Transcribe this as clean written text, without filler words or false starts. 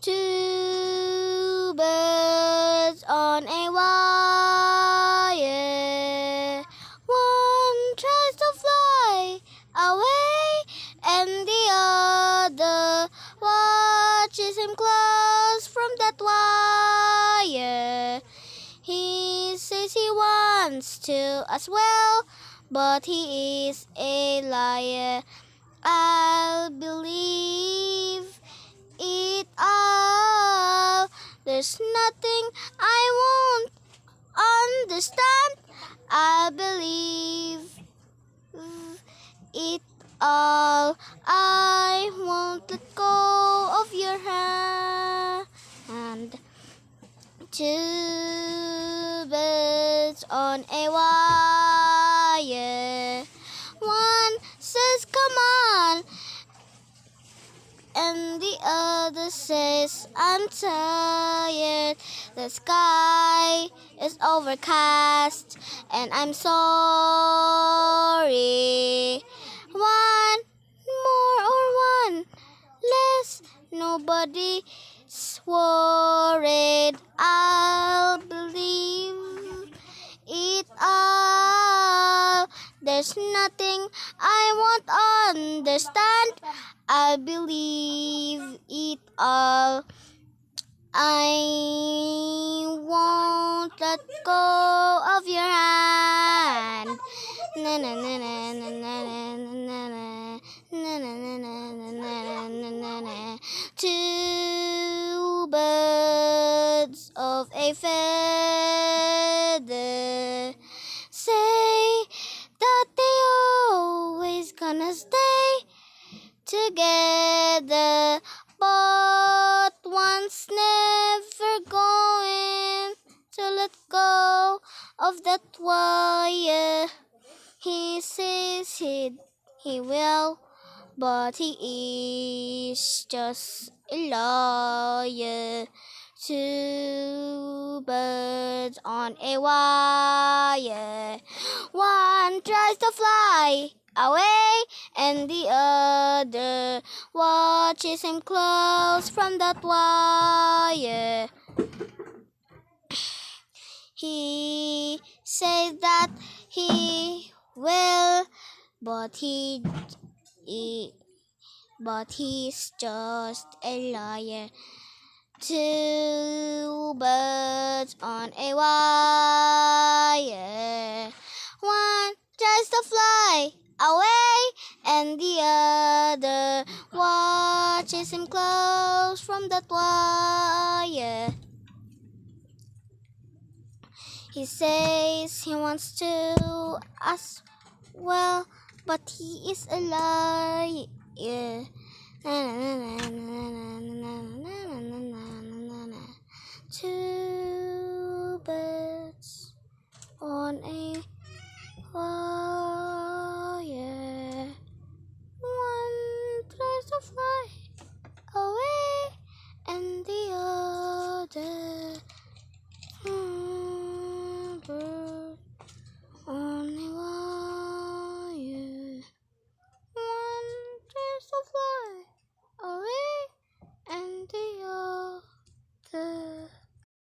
Two birds on a wire. One tries to fly away, and the other watches him close from that wire. He says he wants to as well, but he is a liar. I'll believe it all. There's nothing I won't understand. I'll believe it all. I won't let go of your hand. Two birds on a wire. One says, "Come on," and the other says, "I'm tired. The sky is overcast, and I'm sorry. One more or one less, nobody's worried. I'll believe it all. There's nothing I won't understand. I believe it all. I won't let go of your hand." Na na na na na na na na na na na na. Two birds of a feather say that they always gonna stay together, but one's never going to let go of that wire. He says he will, but he is just a liar. Two birds on a wire. One tries to fly away, and the other watches him close from that wire. He says that he will, but he's just a liar. Two birds on a wire. One tries to fly away, and the other watches him close from that wire. He says he wants to as well, but he is a liar. Two birds on a wire.